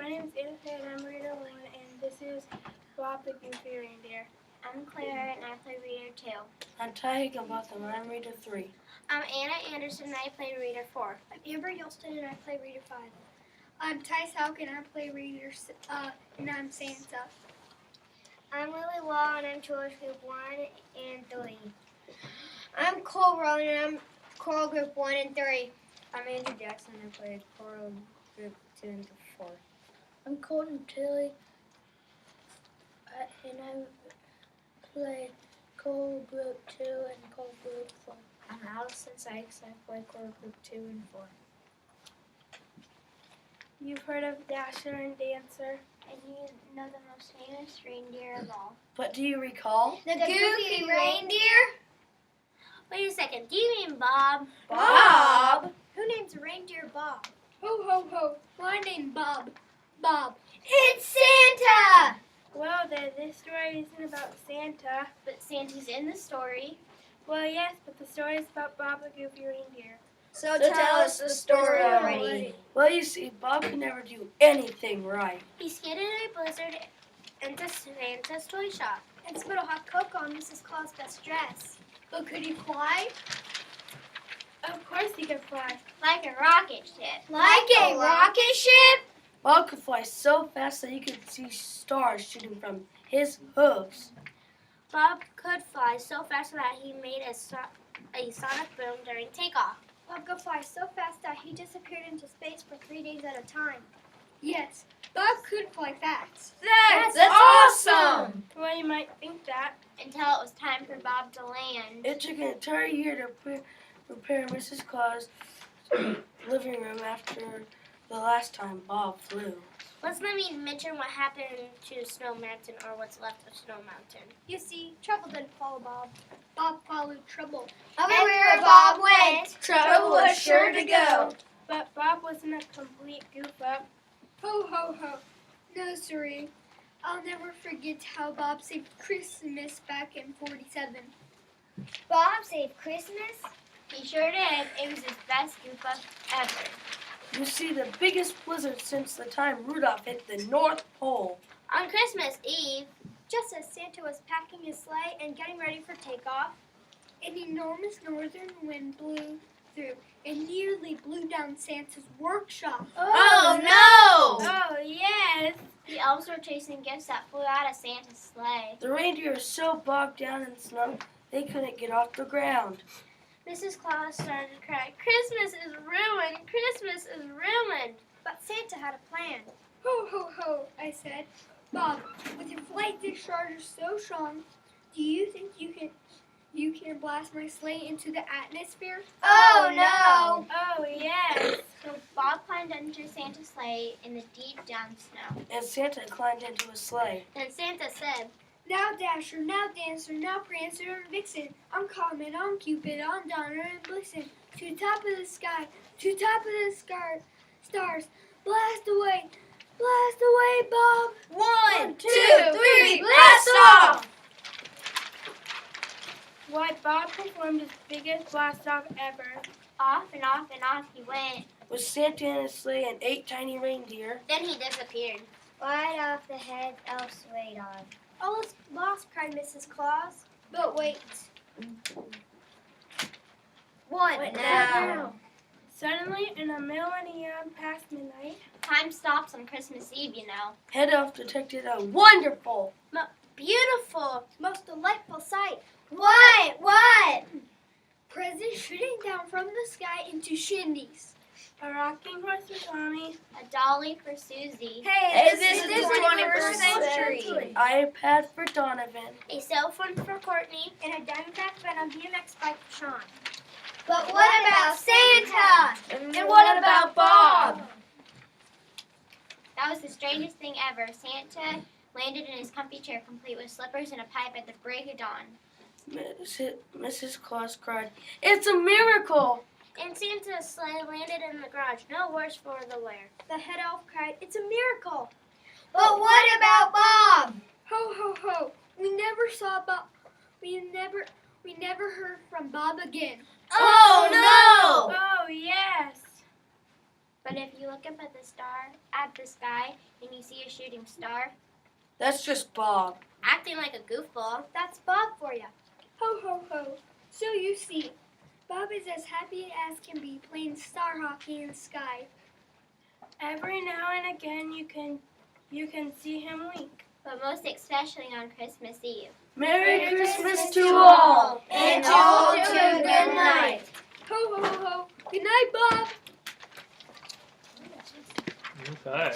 My name is Anna and I'm Reader 1, and this is Bob the Goofy Reindeer. I'm Claire and I play Reader 2. I'm Ty Higginbotham and I'm Reader 3. I'm Anna Anderson and I play Reader 4. I'm Amber Yolston and I play Reader 5. I'm Ty Salk and I play Reader and I'm Santa. I'm Lily Wall and I'm Choice Group 1 and 3. I'm Cole Rowland and I'm Coral Group 1 and 3. I'm Andrew Jackson and I play Coral Group 2 and 4. I'm Colton Tilly and I play Coral Group 2 and Coral Group 4. I'm Allison Sykes and I play Coral Group 2 and 4. You've heard of Dasher and Dancer? And you know the most famous reindeer of all. But do you recall? The Goofy Reindeer? Wait a second, do you mean Bob? Bob? Who names a reindeer Bob? Ho, ho, ho. My name Bob. Bob. It's Santa! Well, this story isn't about Santa. But Santa's in the story. Well, yes, but the story is about Bob the Goofy Reindeer. So tell us the story already. Well, you see, Bob could never do anything right. He skated in a blizzard into Santa's toy shop. And spilled a hot cocoa on Mrs. Claus' best dress. But could he fly? Of course he could fly. Like a rocket ship. Like a rocket ship? Bob could fly so fast that he could see stars shooting from his hooves. Bob could fly so fast that he made a sonic boom during takeoff. Bob could fly so fast that he disappeared into space for 3 days at a time. Yes, Bob could fly fast. That's awesome! Well, you might think that. Until it was time for Bob to land. It took an entire year to prepare Mrs. Claus' living room after the last time Bob flew. Let's maybe mention what happened to Snow Mountain, or what's left of Snow Mountain. You see, trouble didn't follow Bob. Bob followed trouble. Everywhere Bob went, trouble was sure to go. But Bob wasn't a complete goof-up. Ho, ho, ho. No, siree. I'll never forget how Bob saved Christmas back in 47. Bob saved Christmas? He sure did. It was his best goof up ever. You see, the biggest blizzard since the time Rudolph hit the North Pole. On Christmas Eve, Just as Santa was packing his sleigh and getting ready for takeoff, an enormous northern wind blew through and nearly blew down Santa's workshop. Oh no! Oh, yes! the elves were chasing gifts that flew out of Santa's sleigh. The reindeer were so bogged down in snow, they couldn't get off the ground. Mrs. Claus started to cry, "Christmas is ruined! Christmas is ruined!" But Santa had a plan. Ho, ho, ho, I said. Bob, with your flight discharger so strong, do you think you can blast my sleigh into the atmosphere? Oh no! Oh, yes! So Bob climbed into Santa's sleigh in the deep down snow. And Santa climbed into his sleigh. Then Santa said, Now Dasher, now Dancer, now Prancer and Vixen. I'm Comet, I'm Cupid, I'm Donner and Blitzen. To top of the sky, to top of the stars. Blast away, Bob. 1, 2, 3, blast off! Why, Bob performed his biggest blast-off ever. off and off and off he went. With Santa in his sleigh and 8 tiny reindeer. Then he disappeared. Right off the head elves wait on. All is lost, cried Mrs. Claus. But wait. What now? Suddenly, in the millennium past midnight, Time stops on Christmas Eve, you know. Head elf detected a wonderful, Beautiful. Most delightful sight. What? Presents shooting down from the sky into shindies. a rocking horse for Tommy, A dolly for Susie. Hey, this is the 21st century. iPad for Donovan. A cell phone for Courtney. And a Diamondback Venom BMX bike for Sean. But what about Santa? And what about Bob? That was the strangest thing ever. Santa landed in his comfy chair complete with slippers and a pipe at the break of dawn. Mrs. Claus cried, "It's a miracle!" And Santa's sleigh landed in the garage. No worse for the wear. The head elf cried, "It's a miracle!" But what about Bob? Ho, ho, ho. We never saw Bob. We never heard from Bob again. Oh no! Oh, yes! But if you look up at the sky, and you see a shooting star, That's just Bob. acting like a goofball, That's Bob for you. Ho, ho, ho. So you see, Bob is as happy as can be playing star hockey in the sky. Every now and again you can see him wink. but most especially on Christmas Eve. Merry Christmas to all! And all to a good night. Ho, ho, ho. Good night, Bob. Okay.